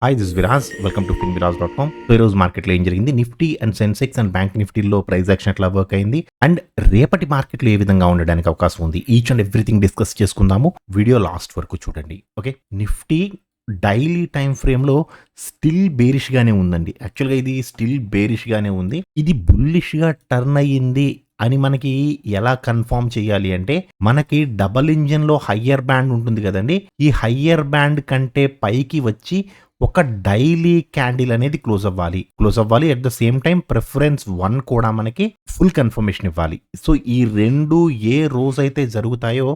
Hi this Viraj welcome to finviraz.com. So ఈరోజు మార్కెట్లో ఏం జరిగింది, Nifty and Sensex and bank నిఫ్టీలో ప్రైస్ యాక్షన్ ఎట్లా వర్క్ అయింది అండ్ రేపటి మార్కెట్లో ఏ విధంగా ఉండడానికి అవకాశం ఉంది, ఈచ్ అండ్ ఎవ్రీథింగ్ డిస్కస్ చేసుకుందాము. వీడియో లాస్ట్ వరకు చూడండి. ఓకే, నిఫ్టీ డైలీ టైం ఫ్రేమ్లో స్టిల్ బేరిష్గానే ఉందండి. యాక్చువల్గా ఇది స్టిల్ బేరిష్గానే ఉంది. ఇది బుల్లిష్గా టర్న్ అయ్యింది అని మనకి ఎలా కన్ఫర్మ్ చేయాలి అంటే, మనకి డబల్ ఇంజన్లో హయ్యర్ బ్యాండ్ ఉంటుంది కదండి, ఈ హయ్యర్ బ్యాండ్ కంటే పైకి వచ్చి ఒక డైలీ క్యాండిల్ అనేది క్లోజ్ అవ్వాలి. At the same time preference 1 కూడా మనకి ఫుల్ కన్ఫర్మేషన్ ఇవ్వాలి. సో ఈ రెండు ఏ రోజు అయితే జరుగుతాయో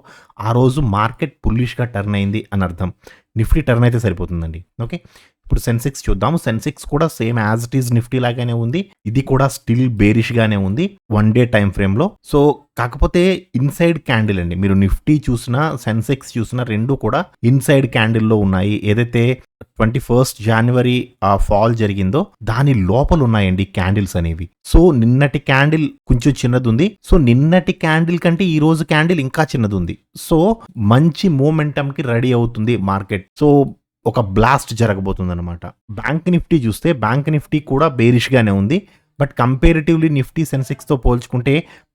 ఆ రోజు మార్కెట్ పుల్లిష్గా టర్న్ అయింది అని అర్థం. నిఫ్టీ టర్న్ అయితే సరిపోతుందండి. ఓకే, ఇప్పుడు సెన్సెక్స్ చూద్దాము. సెన్సెక్స్ కూడా same as it is Nifty లాగానే ఉంది. ఇది కూడా స్టిల్ బేరిష్గానే ఉంది 1 డే టైం ఫ్రేమ్లో. సో కాకపోతే ఇన్సైడ్ క్యాండిల్ అండి, మీరు నిఫ్టీ చూసినా సెన్సెక్స్ చూసినా రెండు కూడా ఇన్సైడ్ క్యాండిల్లో ఉన్నాయి. ఏదైతే 21st January ఆ ఫాల్ జరిగిందో దాని లోపల ఉన్నాయండి క్యాండిల్స్ అనేవి. సో నిన్నటి క్యాండిల్ కొంచెం చిన్నది ఉంది. సో నిన్నటి క్యాండిల్ కంటే ఈ రోజు క్యాండిల్ ఇంకా చిన్నది ఉంది. సో మంచి మూమెంటమ్ కి రెడీ అవుతుంది మార్కెట్. సో ఒక బ్లాస్ట్ జరగబోతుంది అనమాట. బ్యాంక్ నిఫ్టీ చూస్తే బ్యాంక్ నిఫ్టీ కూడా బేరిష్ గానే ఉంది. బట్ కంపేరిటివ్లీ నిఫ్టీ సెన్సెక్స్తో పోల్చుకుంటే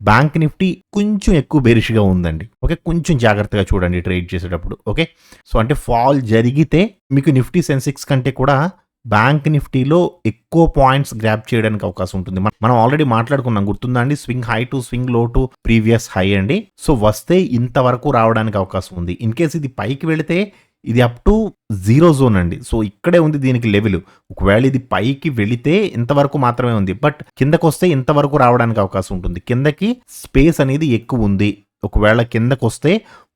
బ్యాంక్ నిఫ్టీ కొంచెం ఎక్కువ బేరిష్గా ఉందండి. ఓకే, కొంచెం జాగ్రత్తగా చూడండి ట్రేడ్ చేసేటప్పుడు. ఓకే, సో అంటే ఫాల్ జరిగితే మీకు నిఫ్టీ సెన్సెక్స్ కంటే కూడా బ్యాంక్ నిఫ్టీలో ఎక్కువ పాయింట్స్ గ్రాప్ చేయడానికి అవకాశం ఉంటుంది. మనం ఆల్రెడీ మాట్లాడుకున్నాం, గుర్తుందా అండి, swing high to swing low to previous high అండి. సో వస్తే ఇంతవరకు రావడానికి అవకాశం ఉంది. ఇన్ కేస్ ఇది పైకి వెళితే ఇది అప్ టు 0 జోన్ అండి. సో ఇక్కడే ఉంది దీనికి లెవెల్. ఒకవేళ ఇది పైకి వెళితే ఇంతవరకు మాత్రమే ఉంది, బట్ కిందకు వస్తే ఇంతవరకు రావడానికి అవకాశం ఉంటుంది. కిందకి స్పేస్ అనేది ఎక్కువ ఉంది. ఒకవేళ కిందకు వస్తే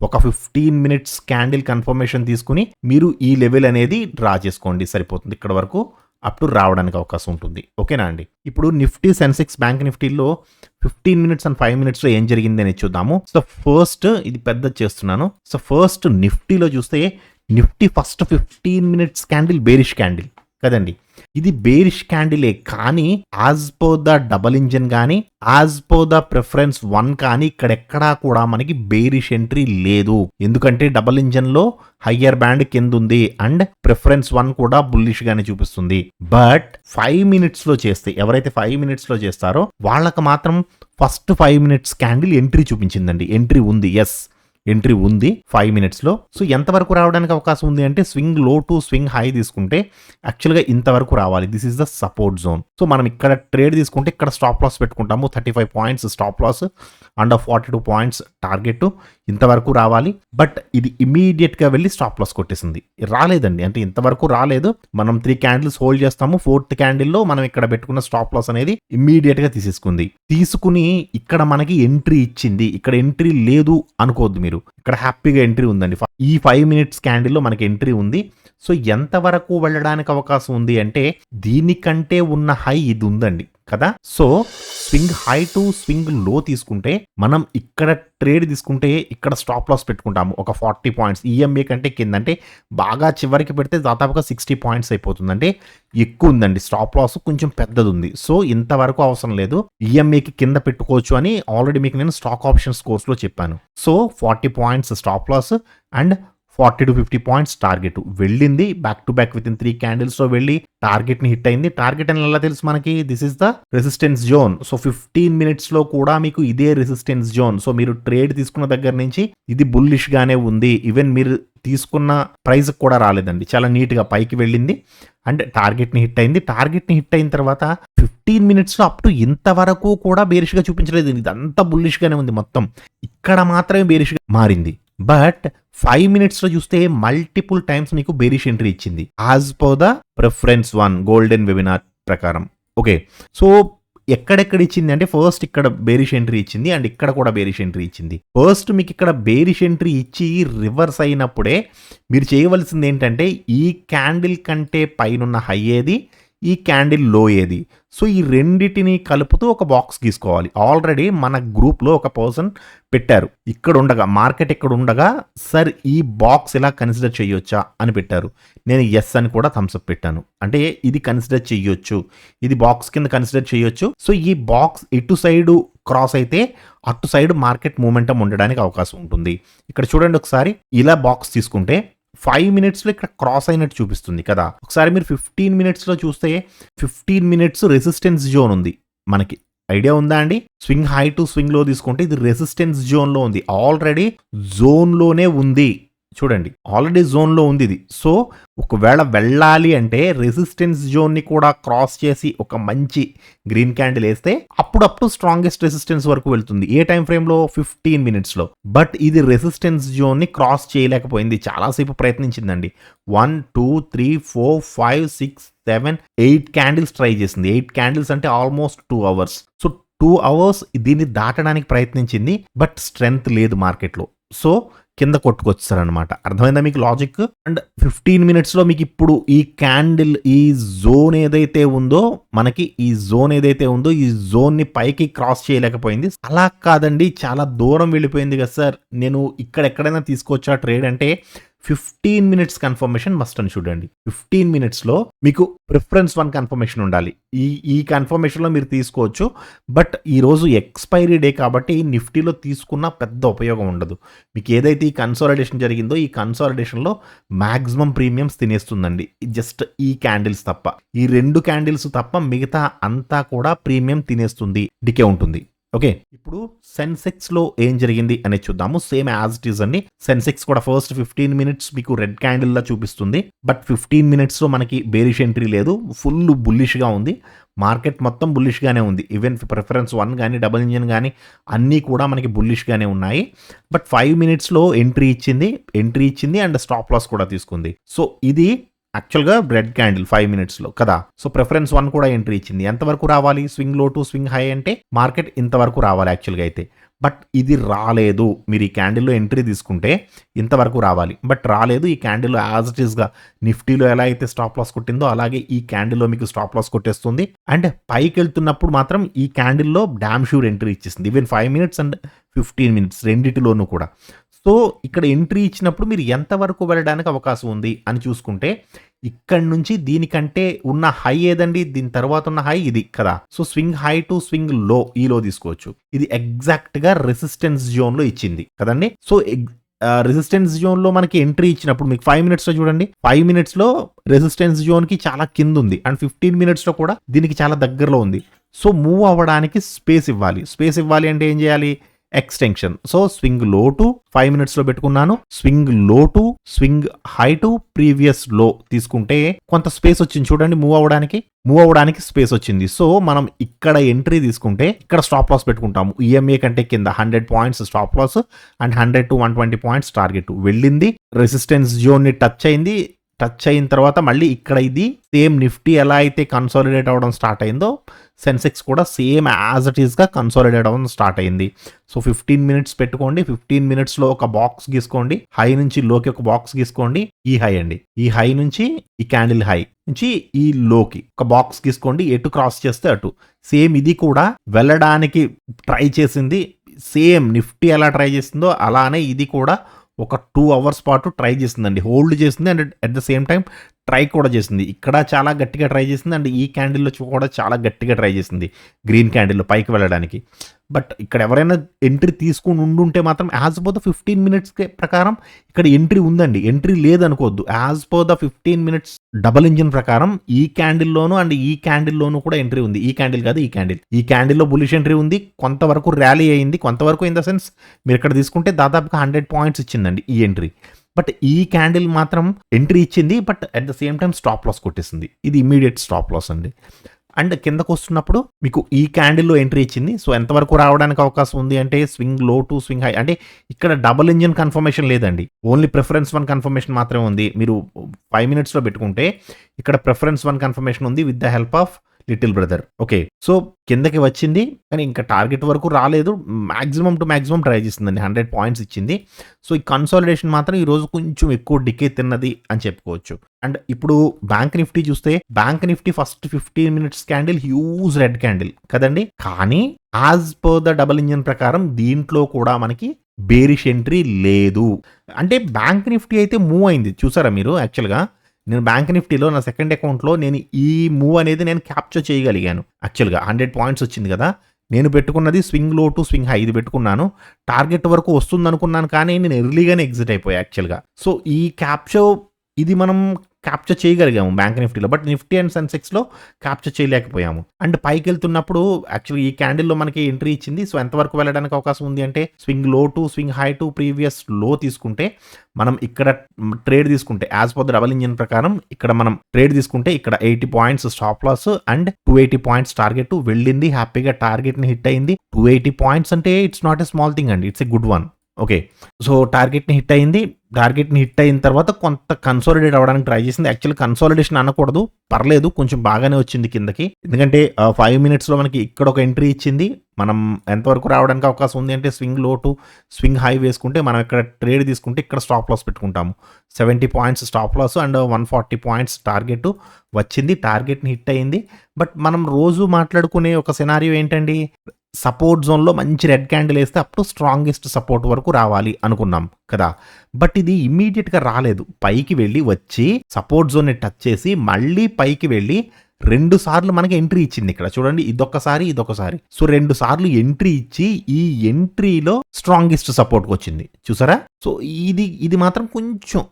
ఒక 15 minutes క్యాండిల్ కన్ఫర్మేషన్ తీసుకుని మీరు ఈ లెవెల్ అనేది డ్రా చేసుకోండి, సరిపోతుంది. ఇక్కడ వరకు అప్ టు రావడానికి అవకాశం ఉంటుంది. ఓకేనా అండి. ఇప్పుడు నిఫ్టీ సెన్సెక్స్ బ్యాంక్ నిఫ్టీలో 15 minutes అండ్ 5 minutes లో ఏం జరిగింది అనేది చూద్దాము. సో ఫస్ట్ ఇది పెద్ద చేస్తున్నాను. సో ఫస్ట్ నిఫ్టీలో చూస్తే Nifty first 15 minutes candle bearish candle కదండి. ఇది బేరిష్ క్యాండిలే, కానీ as per the double engine కానీ యాజ్ పర్ ద ప్రిఫరెన్స్ 1 కానీ ఇక్కడెక్కడా కూడా మనకి బేరిష్ ఎంట్రీ లేదు. ఎందుకంటే డబల్ ఇంజన్ లో హయ్యర్ బ్యాండ్ కింద ఉంది అండ్ ప్రిఫరెన్స్ 1 కూడా బుల్లిష్ గానే చూపిస్తుంది. బట్ 5 minutes లో చేస్తే, ఎవరైతే 5 minutes లో చేస్తారో వాళ్ళకి మాత్రం ఫస్ట్ 5 minutes క్యాండిల్ ఎంట్రీ చూపించిందండి. ఎంట్రీ ఉంది, ఎస్ ఎంట్రీ ఉంది 5 minutes లో. సో ఎంతవరకు రావడానికి అవకాశం ఉంది అంటే, swing low to swing high తీసుకుంటే యాక్చువల్గా ఇంతవరకు రావాలి. This is the support zone. So మనం ఇక్కడ ట్రేడ్ తీసుకుంటే ఇక్కడ స్టాప్ లాస్ పెట్టుకుంటాము. 35 points stop loss and 42 points target. ఇంతవరకు రావాలి. బట్ ఇది ఇమీడియట్ గా వెళ్ళి స్టాప్ లాస్ కొట్టేసింది. రాలేదండి, అంటే ఇంతవరకు రాలేదు. మనం 3 candles హోల్డ్ చేస్తాము. 4th క్యాండిల్లో మనం ఇక్కడ పెట్టుకున్న స్టాప్ లాస్ అనేది ఇమీడియట్ గా తీసుకుని ఇక్కడ మనకి ఎంట్రీ ఇచ్చింది. ఇక్కడ ఎంట్రీ లేదు అనుకోవద్దు మీరు, ఇక్కడ హ్యాపీగా ఎంట్రీ ఉందండి. ఈ 5 minutes క్యాండిల్లో మనకి ఎంట్రీ ఉంది. సో ఎంతవరకు వెళ్ళడానికి అవకాశం ఉంది అంటే, దీనికంటే ఉన్న హై ఇది ఉందండి కదా. So swing high to swing లో తీసుకుంటే మనం ఇక్కడ ట్రేడ్ తీసుకుంటే ఇక్కడ స్టాప్ లాస్ పెట్టుకుంటాము ఒక 40 points. ఈఎంఏ కంటే కింద, అంటే బాగా చివరికి పెడితే దాదాపుగా 60 points అయిపోతుంది. అంటే ఎక్కువ ఉందండి, స్టాప్ లాస్ కొంచెం పెద్దది ఉంది. సో ఇంతవరకు అవసరం లేదు, ఈఎంఏకి కింద పెట్టుకోవచ్చు అని ఆల్రెడీ మీకు నేను స్టాక్ ఆప్షన్స్ కోర్స్లో చెప్పాను. So 40 points stop loss and 40 to 50 points target వెళ్ళింది. Back to back with in 3 candles లో వెళ్ళి టార్గెట్ ని హిట్ అయింది. టార్గెట్ అని ఎలా తెలుసు మనకి, this is the resistance zone. So 15 minutes లో కూడా మీకు ఇదే రెసిస్టెన్స్ జోన్. సో మీరు ట్రేడ్ తీసుకున్న దగ్గర నుంచి ఇది బుల్లిష్ గానే ఉంది. ఈవెన్ మీరు తీసుకున్న ప్రైస్ కూడా రాలేదండి, చాలా నీట్ గా పైకి వెళ్ళింది అండ్ టార్గెట్ ని హిట్ అయింది. టార్గెట్ ని హిట్ అయిన తర్వాత 15 minutes లో అప్ టు ఇంతవరకు కూడా బేరిష్ గా చూపించలేదు. ఇదంతా బుల్లిష్ గానే ఉంది మొత్తం. ఇక్కడ మాత్రమే బేరిష్ గా మారింది. బట్ 5 minutes లో చూస్తే మల్టిపుల్ టైమ్స్ మీకు బేరిష్ ఎంట్రీ ఇచ్చింది as per the preference 1 golden webinar ప్రకారం. ఓకే, సో ఎక్కడెక్కడ ఇచ్చింది అంటే, ఫస్ట్ ఇక్కడ బేరిష్ ఎంట్రీ ఇచ్చింది అండ్ ఇక్కడ కూడా బేరిష్ ఎంట్రీ ఇచ్చింది. ఫస్ట్ మీకు ఇక్కడ బేరిష్ ఎంట్రీ ఇచ్చి రివర్స్ అయినప్పుడే మీరు చేయవలసింది ఏంటంటే, ఈ క్యాండిల్ కంటే పైన హై ఏది, ఈ క్యాండిల్ లో ఏది. సో ఈ రెండిటిని కలుపుతూ ఒక బాక్స్ గీసుకోవాలి. ఆల్రెడీ మన గ్రూప్లో ఒక పర్సన్ పెట్టారు, ఇక్కడ ఉండగా మార్కెట్ ఇక్కడ ఉండగా సార్ ఈ బాక్స్ ఇలా కన్సిడర్ చేయొచ్చా అని పెట్టారు. నేను ఎస్ అని కూడా థమ్స్అప్ పెట్టాను. అంటే ఇది కన్సిడర్ చేయొచ్చు, ఇది బాక్స్ కింద కన్సిడర్ చేయొచ్చు. సో ఈ బాక్స్ ఇటు సైడు క్రాస్ అయితే అటు సైడ్ మార్కెట్ మూమెంటం ఉండడానికి అవకాశం ఉంటుంది. ఇక్కడ చూడండి ఒకసారి, ఇలా బాక్స్ తీసుకుంటే 5 మినిట్స్‌లో ఇక్కడ క్రాస్ అయినట్టు చూపిస్తుంది కదా! ఒకసారి మీరు 15 మినిట్స్‌లో చూస్తే 15 మినిట్స్ రెసిస్టెన్స్ జోన్ ఉంది మనకి. ఐడియా ఉందా అండి? స్వింగ్ హై టు స్వింగ్ లో తీసుకుంటే ఇది రెసిస్టెన్స్ జోన్‌లో ఉంది. ఆల్రెడీ జోన్‌లోనే ఉంది. చూడండి, ఆల్రెడీ జోన్‌లో ఉంది ఇది. సో, ఒకవేళ వెళ్ళాలి అంటే రెసిస్టెన్స్ జోన్‌ని కూడా క్రాస్ చేసి ఒక మంచి గ్రీన్ క్యాండిల్ ఏస్తే అప్పుడప్పుడు స్ట్రాంగెస్ట్ రెసిస్టెన్స్ వరకు వెళ్తుంది. ఏ టైమ్ ఫ్రేమ్‌లో? 15 మినిట్స్‌లో. బట్ ఇది రెసిస్టెన్స్ జోన్‌ని క్రాస్ చేయలేకపోయింది. చాలా సేపు ప్రయత్నించిందండి. 1, 2, 3, 4, 5, 6, 7, 8 క్యాండిల్స్ ట్రై చేసింది. 8 క్యాండిల్స్ అంటే ఆల్మోస్ట్ 2 అవర్స్. సో, 2 అవర్స్ దీన్ని దాటడానికి ప్రయత్నించింది. బట్ స్ట్రెంగ్త్ లేదు మార్కెట్‌లో. సో, కింద కొట్టుకొచ్చారనమాట. అర్థమైందా మీకు లాజిక్? అండ్ 15 మినిట్స్‌లో మీకు ఇప్పుడు ఈ క్యాండిల్ ఈ జోన్ ఏదైతే ఉందో మనకి ఈ జోన్‌ని పైకి క్రాస్ చేయలేకపోయింది. అలా కాదండి, చాలా దూరం వెళ్ళిపోయింది కదా సార్, నేను ఇక్కడ ఎక్కడైనా తీసుకోవచ్చా ట్రేడ్ అంటే 15 మినిట్స్ కన్ఫర్మేషన్ మస్ట్ అని చూడండి. 15 మినిట్స్‌లో మీకు ప్రిఫరెన్స్ 1 కన్ఫర్మేషన్ ఉండాలి. ఈ కన్ఫర్మేషన్‌లో మీరు తీసుకోవచ్చు. బట్ ఈరోజు ఎక్స్‌పైరీ డే కాబట్టి నిఫ్టీలో తీసుకున్న పెద్ద ఉపయోగం ఉండదు. మీకు ఏదైతే ఈ కన్సాలిడేషన్ జరిగిందో ఈ కన్సాలిడేషన్‌లో మాక్సిమం ప్రీమియమ్స్ తినేస్తుందండి. జస్ట్ ఈ క్యాండిల్స్ తప్ప. ఈ 2 క్యాండిల్స్ తప్ప మిగతా అంతా కూడా ప్రీమియం తినేస్తుంది. డికే ఉంటుంది. ఓకే, ఇప్పుడు సెన్సెక్స్లో ఏం జరిగింది అనేది చూద్దాము. సేమ్ యాజ్ ఇట్ ఈస్ అండి. సెన్సెక్స్ కూడా ఫస్ట్ 15 మినిట్స్ మీకు రెడ్ క్యాండిల్ లా చూపిస్తుంది. బట్ 15 మినిట్స్లో మనకి బేరిష్ ఎంట్రీ లేదు. ఫుల్ బుల్లిష్గా ఉంది. మార్కెట్ మొత్తం బుల్లిష్గానే ఉంది. ఈవెన్ ప్రిఫరెన్స్ 1 కానీ డబుల్ ఇంజిన్ కానీ అన్నీ కూడా మనకి బుల్లిష్గానే ఉన్నాయి. బట్ 5 మినిట్స్లో ఎంట్రీ ఇచ్చింది అండ్ స్టాప్ లాస్ కూడా తీసుకుంది. సో ఇది యాక్చువల్గా రెడ్ క్యాండిల్ 5 మినిట్స్లో కదా. సో ప్రిఫరెన్స్ 1 కూడా ఎంట్రీ ఇచ్చింది. ఎంతవరకు రావాలి? Swing low to swing high అంటే మార్కెట్ ఇంతవరకు రావాలి యాక్చువల్గా అయితే. బట్ ఇది రాలేదు. మీరు ఈ క్యాండిల్లో ఎంట్రీ తీసుకుంటే ఇంతవరకు రావాలి. బట్ రాలేదు. ఈ క్యాండిల్లో యాజ్ ఇట్ ఈస్గా నిఫ్టీలో ఎలా అయితే స్టాప్ లాస్ కొట్టిందో అలాగే ఈ క్యాండిల్లో మీకు స్టాప్ లాస్ కొట్టేస్తుంది. అండ్ పైకి వెళ్తున్నప్పుడు మాత్రం ఈ క్యాండిల్లో డామ్ షూర్ ఎంట్రీ ఇచ్చేసింది. ఈవెన్ 5 మినిట్స్ అండ్ 15 మినిట్స్ రెండిటిలోనూ కూడా. సో ఇక్కడ ఎంట్రీ ఇచ్చినప్పుడు మీరు ఎంతవరకు వెళ్ళడానికి అవకాశం ఉంది అని చూసుకుంటే ఇక్కడ నుంచి దీనికంటే ఉన్న హై ఏదండి, దీని తర్వాత ఉన్న హై ఇది కదా. So swing high to swing లో ఈలో తీసుకోవచ్చు. ఇది ఎగ్జాక్ట్ గా రెసిస్టెన్స్ జోన్ లో ఇచ్చింది కదండి. సో రెసిస్టెన్స్ జోన్ లో మనకి ఎంట్రీ ఇచ్చినప్పుడు మీకు 5 మినిట్స్ లో చూడండి, 5 మినిట్స్ లో రెసిస్టెన్స్ జోన్ కి చాలా కింద ఉంది అండ్ 15 మినిట్స్ లో కూడా దీనికి చాలా దగ్గరలో ఉంది. సో మూవ్ అవ్వడానికి స్పేస్ ఇవ్వాలి అంటే ఏం చేయాలి? Extension. So swing low to 5 మినిట్స్లో పెట్టుకున్నాను. Swing low to swing high to previous low తీసుకుంటే కొంత స్పేస్ వచ్చింది చూడండి. మూవ్ అవ్వడానికి స్పేస్ వచ్చింది. సో మనం ఇక్కడ ఎంట్రీ తీసుకుంటే ఇక్కడ స్టాప్ లాస్ పెట్టుకుంటాము. ఈఎంఏ కంటే కింద 100 points stop loss and 100 to 120 points target. వెళ్ళింది, రెసిస్టెన్స్ జోన్ ని టచ్ అయిన తర్వాత మళ్ళీ ఇక్కడ ఇది సేమ్ నిఫ్టీ ఎలా అయితే కన్సాలిడేట్ అవ్వడం స్టార్ట్ అయిందో సెన్సెక్స్ కూడా సేమ్ యాజ్ ఇట్ ఈస్గా కన్సాలిడేట్ అవ్వడం స్టార్ట్ అయింది. సో 15 మినిట్స్ పెట్టుకోండి. 15 మినిట్స్లో ఒక బాక్స్ గీసుకోండి. హై నుంచి లోకి ఒక బాక్స్ గీసుకోండి. ఈ హై అండి, ఈ హై నుంచి ఈ క్యాండిల్ హై నుంచి ఈ లోకి ఒక బాక్స్ గీసుకోండి. ఎటు క్రాస్ చేస్తే అటు. సేమ్ ఇది కూడా వెళ్ళడానికి ట్రై చేసింది. సేమ్ నిఫ్టీ ఎలా ట్రై చేసిందో అలానే ఇది కూడా ఒక 2 అవర్స్ పాటు ట్రై చేసిందండి. హోల్డ్ చేసింది and at the same time try కూడా చేసింది. ఇక్కడ చాలా గట్టిగా ట్రై చేసింది అండ్ ఈ క్యాండిల్లో కూడా చాలా గట్టిగా ట్రై చేసింది గ్రీన్ క్యాండిల్లో పైకి వెళ్ళడానికి. బట్ ఇక్కడ ఎవరైనా ఎంట్రీ తీసుకుని ఉండుంటే మాత్రం యాజ్ పర్ ద 15 మినిట్స్ ప్రకారం ఇక్కడ ఎంట్రీ ఉందండి. ఎంట్రీ లేదనుకోవద్దు. As per the 15 minutes double engine ప్రకారం ఈ క్యాండిల్లోను అండ్ ఈ క్యాండిల్లోను కూడా ఎంట్రీ ఉంది. ఈ క్యాండిల్ కాదు, ఈ క్యాండిల్లో బులిష్ ఎంట్రీ ఉంది. కొంతవరకు ర్యాలీ అయింది. కొంతవరకు ఇన్ ద సెన్స్ మీరు ఇక్కడ తీసుకుంటే దాదాపుగా 100 పాయింట్స్ ఇచ్చిందండి ఈ ఎంట్రీ. బట్ ఈ క్యాండిల్ మాత్రం ఎంట్రీ ఇచ్చింది but at the same time stop loss కొట్టేసింది. ఇది ఇమీడియట్ స్టాప్ లాస్ అండి. అండ్ కిందకు వస్తున్నప్పుడు మీకు ఈ క్యాండిల్లో ఎంట్రీ ఇచ్చింది. సో ఎంతవరకు రావడానికి అవకాశం ఉంది అంటే swing low to swing high. అంటే ఇక్కడ డబుల్ ఇంజిన్ కన్ఫర్మేషన్ లేదండి, ఓన్లీ ప్రిఫరెన్స్ 1 కన్ఫర్మేషన్ మాత్రమే ఉంది. మీరు 5 మినిట్స్లో పెట్టుకుంటే ఇక్కడ ప్రిఫరెన్స్ 1 కన్ఫర్మేషన్ ఉంది with the help of little brother. Okay, so కిందకి వచ్చింది కానీ ఇంకా టార్గెట్ వరకు రాలేదు. మాక్సిమం టు మాక్సిమం ట్రై చేసిందండి. 100 పాయింట్స్ ఇచ్చింది. సో ఈ కన్సాలిడేషన్ మాత్రం ఈ రోజు కొంచెం ఎక్కువ డికే తిన్నది అని చెప్పుకోవచ్చు. అండ్ ఇప్పుడు బ్యాంక్ నిఫ్టీ చూస్తే bank Nifty first 15 minutes candle huge red candle కదండి. కానీ as per the double engine ప్రకారం దీంట్లో కూడా మనకి బేరిష్ ఎంట్రీ లేదు. అంటే బ్యాంక్ నిఫ్టీ అయితే మూవ్ అయింది చూసారా మీరు. యాక్చువల్గా నేను బ్యాంక్ నిఫ్టీలో నా సెకండ్ అకౌంట్లో నేను ఈ మూవ్ అనేది నేను క్యాప్చర్ చేయగలిగాను. యాక్చువల్గా 100 పాయింట్స్ వచ్చింది కదా, నేను పెట్టుకున్నది swing low to swing high ఇది పెట్టుకున్నాను. టార్గెట్ వరకు వస్తుందనుకున్నాను కానీ నేను ఎర్లీగానే ఎగ్జిట్ అయిపోయా యాక్చువల్‌గా. సో, ఈ క్యాప్చర్ ఇది మనం క్యాప్చర్ చేయగలిగాము బ్యాంక్ నిఫ్టీలో. బట్ నిఫ్టీ అండ్ సెన్సెక్స్‌లో క్యాప్చర్ చేయలేకపోయాము. అండ్ పైకెళ్తున్నప్పుడు యాక్చువల్‌గా ఈ క్యాండిల్‌లో మనకి ఎంట్రీ ఇచ్చింది. సో, ఎంతవరకు వెళ్ళడానికి అవకాశం ఉంది అంటే swing low to swing high to previous low తీసుకుంటే మనం ఇక్కడ ట్రేడ్ తీసుకుంటే as per the double engine ప్రకారం ఇక్కడ మనం ట్రేడ్ తీసుకుంటే ఇక్కడ 80 points stop loss and 280 points target వెళ్ళింది. హ్యాపీగా టార్గెట్‌ని హిట్ అయింది. 280 పాయింట్స్ అంటే it's not a small thing అండి. It's a good one. Okay. So, టార్గెట్‌ని హిట్ అయింది. టార్గెట్‌ని హిట్ అయిన తర్వాత కొంత కన్సాలిడేట్ అవ్వడానికి ట్రై చేసింది. యాక్చువల్లీ కన్సాలిడేషన్ అనకూడదు. పర్లేదు కొంచెం బాగానే వచ్చింది కిందకి. ఎందుకంటే 5 మినిట్స్‌లో మనకి ఇక్కడ ఒక ఎంట్రీ ఇచ్చింది. మనం ఎంతవరకు రావడానికి అవకాశం ఉంది అంటే swing low to swing high వేసుకుంటే మనం ఇక్కడ ట్రేడ్ తీసుకుంటే ఇక్కడ స్టాప్ లాస్ పెట్టుకుంటాము. 70 points stop loss and 140 points target వచ్చింది. టార్గెట్‌ని హిట్ అయింది. బట్ మనం రోజు మాట్లాడుకునే ఒక సినారియో ఏంటండి, సపోర్ట్ జోన్‌లో మంచి రెడ్ క్యాండిల్ వేస్తే అప్ టు స్ట్రాంగెస్ట్ సపోర్ట్ వరకు రావాలి అనుకున్నాం కదా. బట్ ఇది ఇమ్మీడియట్‌గా రాలేదు. పైకి వెళ్ళి వచ్చి సపోర్ట్ జోన్‌ని టచ్ చేసి మళ్ళీ పైకి వెళ్ళి 2 సార్లు మనకి ఎంట్రీ ఇచ్చింది ఇక్కడ. చూడండి ఇదొక్కసారి, ఇదొకసారి. సో, 2 సార్లు ఎంట్రీ ఇచ్చి ఈ ఎంట్రీలో స్ట్రాంగెస్ట్ సపోర్ట్‌కి వచ్చింది. చూసారా? సో, ఇది మాత్రం కొంచెం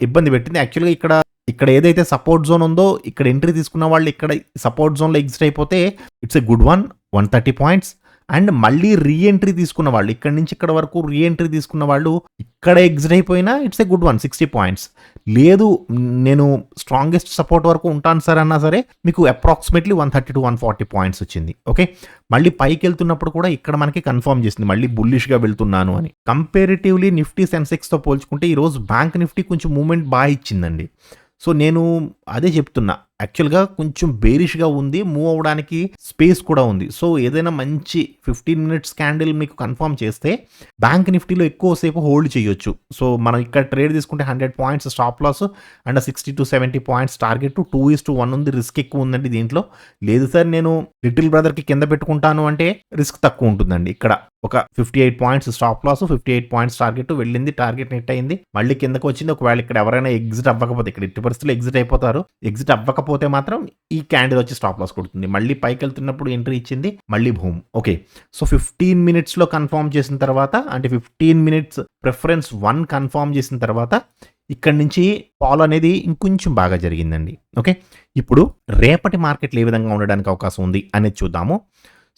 ఇబ్బంది పెట్టింది. యాక్చువల్‌గా ఇక్కడ ఏదైతే సపోర్ట్ జోన్ ఉందో ఇక్కడ ఎంట్రీ తీసుకున్న వాళ్ళు ఇక్కడ సపోర్ట్ జోన్‌లో ఎగ్జిట్ అయిపోతే it's a good one. 130 points and మళ్ళీ రీ ఎంట్రీ తీసుకున్న వాళ్ళు ఇక్కడి నుంచి ఇక్కడ వరకు రీ ఎంట్రీ తీసుకున్న వాళ్ళు ఇక్కడ ఎగ్జిట్ అయిపోయినా it's a good one. 60 points. లేదు నేను స్ట్రాంగెస్ట్ సపోర్ట్ వరకు ఉంటాను సార్ అన్నా సరే మీకు అప్రాక్సిమేట్లీ 130 to 140 పాయింట్స్ వచ్చింది. ఓకే. మళ్ళీ పైకి వెళ్తున్నప్పుడు కూడా ఇక్కడ మనకి కన్ఫర్మ్ చేసింది మళ్ళీ బుల్లిష్గా వెళ్తున్నాను అని. కంపారిటివ్లీ నిఫ్టీ సెన్సెక్స్తో పోల్చుకుంటే ఈరోజు బ్యాంక్ నిఫ్టీ కొంచెం మూమెంట్ బాగా ఇచ్చిందండి. సో, నేను అదే చెప్తున్నా. యాక్చువల్‌గా కొంచెం బేరిష్‌గా ఉంది. మూవ్ అవ్వడానికి స్పేస్ కూడా ఉంది. సో, ఏదైనా మంచి 15 మినిట్స్ క్యాండిల్ మీకు కన్ఫర్మ్ చేస్తే బ్యాంక్ నిఫ్టీలో ఎక్కువసేపు హోల్డ్ చేయొచ్చు. సో, మనం ఇక్కడ ట్రేడ్ తీసుకుంటే 100 points stop loss and 60 to 70 points target 2:1 ఉంది. రిస్క్ ఎక్కువ ఉందండి దీంట్లో. లేదు సార్ నేను లిటిల్ బ్రదర్‌కి కింద పెట్టుకుంటాను అంటే రిస్క్ తక్కువ ఉంటుందండి. ఇక్కడ ఒక 58 points stop loss 58 points target వెళ్ళింది. టార్గెట్ హిట్ అయింది. మళ్ళీ కిందకి వచ్చింది. ఒకవేళ ఇక్కడ ఎవరైనా ఎగ్జిట్ అవ్వకపోతే ఇక్కడ ఎట్టి పరిస్థితుల్లో ఎగ్జిట్ అయిపోతారు. ఎగ్జిట్ అవ్వకపోతే మాత్రం ఈ క్యాండిల్ వచ్చి స్టాప్ లాస్ కొడుతుంది. మళ్ళీ పైకి వెళ్తున్నప్పుడు ఎంట్రీ ఇచ్చింది. మళ్ళీ భూమ్. ఓకే. సో, 15 మినిట్స్‌లో కన్ఫర్మ్ చేసిన తర్వాత అంటే 15 మినిట్స్ ప్రిఫరెన్స్ 1 కన్ఫర్మ్ చేసిన తర్వాత ఇక్కడ నుంచి ఫాల్ అనేది ఇంకొంచెం బాగా జరిగిందండి. ఓకే. ఇప్పుడు రేపటి మార్కెట్లు ఏ విధంగా ఉండడానికి అవకాశం ఉంది అనేది చూద్దాము.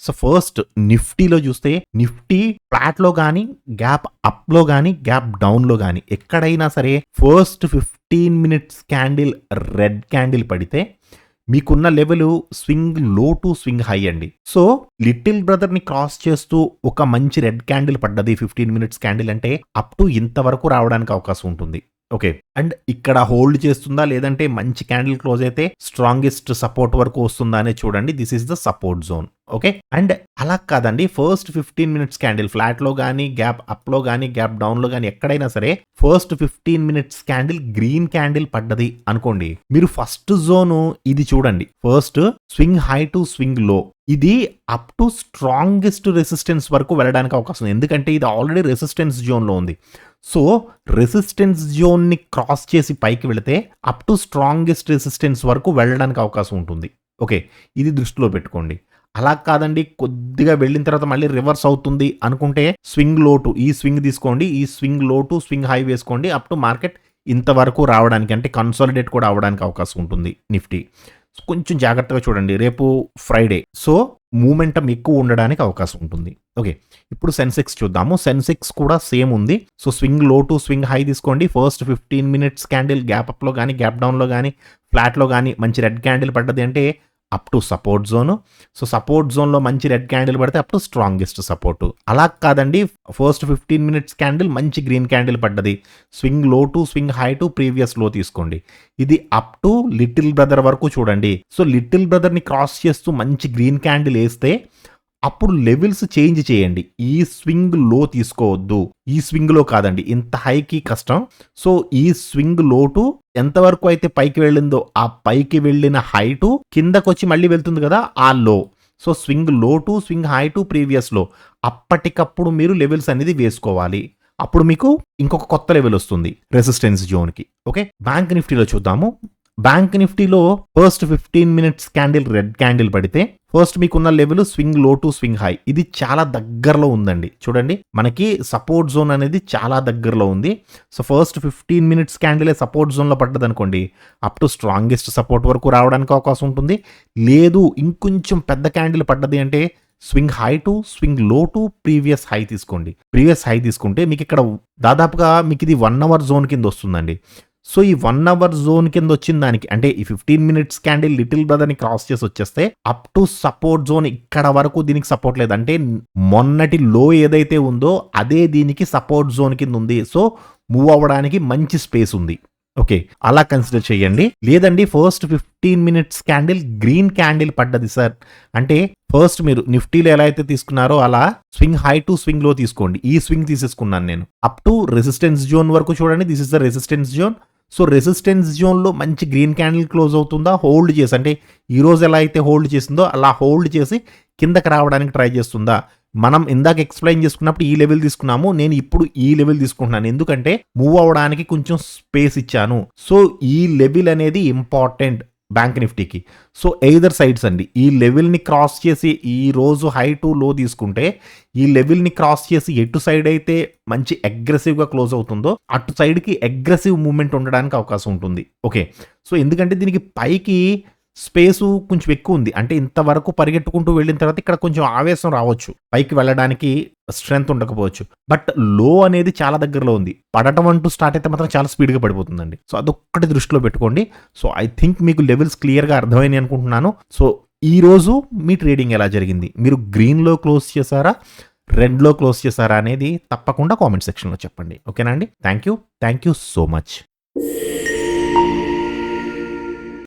సో, ఫస్ట్ నిఫ్టీలో చూస్తే నిఫ్టీ ఫ్లాట్లో కానీ గ్యాప్ అప్లో కానీ గ్యాప్ డౌన్లో కానీ ఎక్కడైనా సరే first 15 minutes candle red candle పడితే మీకున్న level swing low to swing high అండి. సో, లిటిల్ బ్రదర్ని క్రాస్ చేస్తూ ఒక మంచి రెడ్ క్యాండిల్ పడ్డది 15 మినిట్స్ క్యాండిల్ అంటే అప్ టు ఇంతవరకు రావడానికి అవకాశం ఉంటుంది. ఓకే. అండ్ ఇక్కడ హోల్డ్ చేస్తుందా లేదంటే మంచి క్యాండిల్ క్లోజ్ అయితే స్ట్రాంగెస్ట్ సపోర్ట్ వరకు వస్తుందా అనేది చూడండి. This is the support zone. Okay. And అలా కాదండి ఫస్ట్ 15 మినిట్స్ క్యాండిల్ ఫ్లాట్లో కానీ గ్యాప్ అప్లో కానీ గ్యాప్ డౌన్లో కానీ ఎక్కడైనా సరే first 15 minutes candle green candle పడ్డది అనుకోండి. మీరు ఫస్ట్ జోను ఇది చూడండి. First swing high to swing లో ఇది అప్ టు స్ట్రాంగెస్ట్ రెసిస్టెన్స్ వరకు వెళ్ళడానికి అవకాశం ఉంది. ఎందుకంటే ఇది ఆల్రెడీ రెసిస్టెన్స్ జోన్లో ఉంది. సో, రెసిస్టెన్స్ జోన్ని క్రాస్ చేసి పైకి వెళితే అప్ టు స్ట్రాంగెస్ట్ రెసిస్టెన్స్ వరకు వెళ్ళడానికి అవకాశం ఉంటుంది. ఓకే. ఇది దృష్టిలో పెట్టుకోండి. అలా కాదండి కొద్దిగా వెళ్ళిన తర్వాత మళ్ళీ రివర్స్ అవుతుంది అనుకుంటే స్వింగ్ లో టు ఈ స్వింగ్ తీసుకోండి. ఈ swing low to swing high వేసుకోండి. అప్ టు మార్కెట్ ఇంతవరకు రావడానికి అంటే కన్సాలిడేట్ కూడా అవ్వడానికి అవకాశం ఉంటుంది నిఫ్టీ. కొంచెం జాగ్రత్తగా చూడండి. రేపు ఫ్రైడే. సో, మూమెంటం ఎక్కువ ఉండడానికి అవకాశం ఉంటుంది. ఓకే. ఇప్పుడు సెన్సెక్స్ చూద్దాము. సెన్సెక్స్ కూడా సేమ్ ఉంది. So, swing low to swing high తీసుకోండి. ఫస్ట్ 15 మినిట్స్ క్యాండిల్ గ్యాప్ అప్లో కానీ గ్యాప్ డౌన్లో కానీ ఫ్లాట్లో కానీ మంచి రెడ్ క్యాండిల్ పడ్డది అంటే up to support zone. So, support జోన్లో మంచి రెడ్ క్యాండిల్ పడితే అప్ టు స్ట్రాంగెస్ట్ సపోర్ట్. అలా కాదండి ఫస్ట్ 15 మినిట్స్ క్యాండిల్ మంచి గ్రీన్ క్యాండిల్ పడ్డది. Swing low to swing high to previous లో తీసుకోండి. ఇది అప్ టు లిటిల్ బ్రదర్ వరకు చూడండి. సో, లిటిల్ బ్రదర్ని క్రాస్ చేస్తూ మంచి గ్రీన్ క్యాండిల్ వేస్తే అప్పుడు లెవెల్స్ చేంజ్ చేయండి. ఈ స్వింగ్ లో తీసుకోవద్దు. ఈ స్వింగ్ లో కాదండి. ఇంత హైకి కష్టం. సో, ఈ స్వింగ్ లో టు ఎంతవరకు అయితే పైకి వెళ్ళిందో ఆ పైకి వెళ్ళిన హై టు కిందకు వచ్చి మళ్ళీ వెళ్తుంది కదా ఆ లో. So, swing low to swing high to previous లో అప్పటికప్పుడు మీరు లెవెల్స్ అనేది వేసుకోవాలి. అప్పుడు మీకు ఇంకొక కొత్త లెవెల్ వస్తుంది రెసిస్టెన్స్ జోన్కి. ఓకే. బ్యాంక్ నిఫ్టీలో చూద్దాము. బ్యాంక్ నిఫ్టీలో first 15 minutes candle red candle పడితే ఫస్ట్ మీకున్న level swing low to swing high, ఇది చాలా దగ్గరలో ఉందండి. చూడండి, మనకి సపోర్ట్ జోన్ అనేది చాలా దగ్గరలో ఉంది. సో ఫస్ట్ 15 మినిట్స్ క్యాండిలే సపోర్ట్ జోన్లో పడ్డది అనుకోండి, అప్ టు స్ట్రాంగెస్ట్ సపోర్ట్ వరకు రావడానికి అవకాశం ఉంటుంది. లేదు ఇంకొంచెం పెద్ద క్యాండిల్ పడ్డది అంటే swing high to swing low to previous high తీసుకోండి. ప్రీవియస్ హై తీసుకుంటే మీకు ఇక్కడ దాదాపుగా మీకు ఇది 1 అవర్ జోన్ కింద వస్తుందండి. సో ఈ 1 అవర్ జోన్ కింద వచ్చిన దానికి అంటే ఈ 15 మినిట్స్ క్యాండిల్ లిటిల్ బ్రదర్ని క్రాస్ చేసి వచ్చేస్తే అప్ టు సపోర్ట్ జోన్ ఇక్కడ వరకు దీనికి సపోర్ట్ లేదు. అంటే మొన్నటి లో ఏదైతే ఉందో అదే దీనికి సపోర్ట్ జోన్ కింద ఉంది. సో మూవ్ అవ్వడానికి మంచి స్పేస్ ఉంది. ఓకే, అలా కన్సిడర్ చేయండి. లేదండి first 15 minutes candle green candle పడ్డది సార్ అంటే ఫస్ట్ మీరు నిఫ్టీలో ఎలా అయితే తీసుకున్నారో అలా స్వింగ్ హై టు స్వింగ్ లో తీసుకోండి. ఈ స్వింగ్ తీసేసుకున్నాను నేను. అప్ టు రెసిస్టెన్స్ జోన్ వరకు చూడండి, this is the resistance zone. So resistance జోన్లో మంచి గ్రీన్ క్యాండిల్ క్లోజ్ అవుతుందా, హోల్డ్ చేసి అంటే ఈ రోజు ఎలా అయితే హోల్డ్ చేసిందో అలా హోల్డ్ చేసి కిందకి రావడానికి ట్రై చేస్తుందా. మనం ఇందాక ఎక్స్ప్లెయిన్ చేసుకున్నప్పుడు ఈ లెవెల్ తీసుకున్నాము, నేను ఇప్పుడు ఈ లెవెల్ తీసుకుంటున్నాను. ఎందుకంటే మూవ్ అవ్వడానికి కొంచెం స్పేస్ ఇచ్చాను. సో ఈ లెవెల్ అనేది ఇంపార్టెంట్ బ్యాంక్ నిఫ్టీకి. సో ఎయిదర్ సైడ్స్ అండి, ఈ లెవెల్ని క్రాస్ చేసి ఈ రోజు హై టు లో తీసుకుంటే ఈ లెవెల్ని క్రాస్ చేసి ఎటు సైడ్ అయితే మంచి అగ్రెసివ్గా క్లోజ్ అవుతుందో అటు సైడ్కి అగ్రెసివ్ మూవ్మెంట్ ఉండడానికి అవకాశం ఉంటుంది. ఓకే, సో ఎందుకంటే దీనికి పైకి స్పేసు కొంచెం ఎక్కువ ఉంది. అంటే ఇంతవరకు పరిగెట్టుకుంటూ వెళ్ళిన తర్వాత ఇక్కడ కొంచెం ఆవేశం రావచ్చు, పైకి వెళ్ళడానికి స్ట్రెంగ్త్ ఉండకపోవచ్చు. బట్ లో అనేది చాలా దగ్గరలో ఉంది. పడటం అంటూ స్టార్ట్ అయితే మాత్రం చాలా స్పీడ్గా పడిపోతుందండి. సో అదొక్కటి దృష్టిలో పెట్టుకోండి. సో ఐ థింక్ మీకు లెవెల్స్ క్లియర్గా అర్థమైనాయి అనుకుంటున్నాను. సో ఈ రోజు మీ ట్రేడింగ్ ఎలా జరిగింది, మీరు గ్రీన్లో క్లోజ్ చేశారా, రెడ్లో క్లోజ్ చేశారా అనేది తప్పకుండా కామెంట్ సెక్షన్లో చెప్పండి. ఓకేనా అండి? Thank you so much.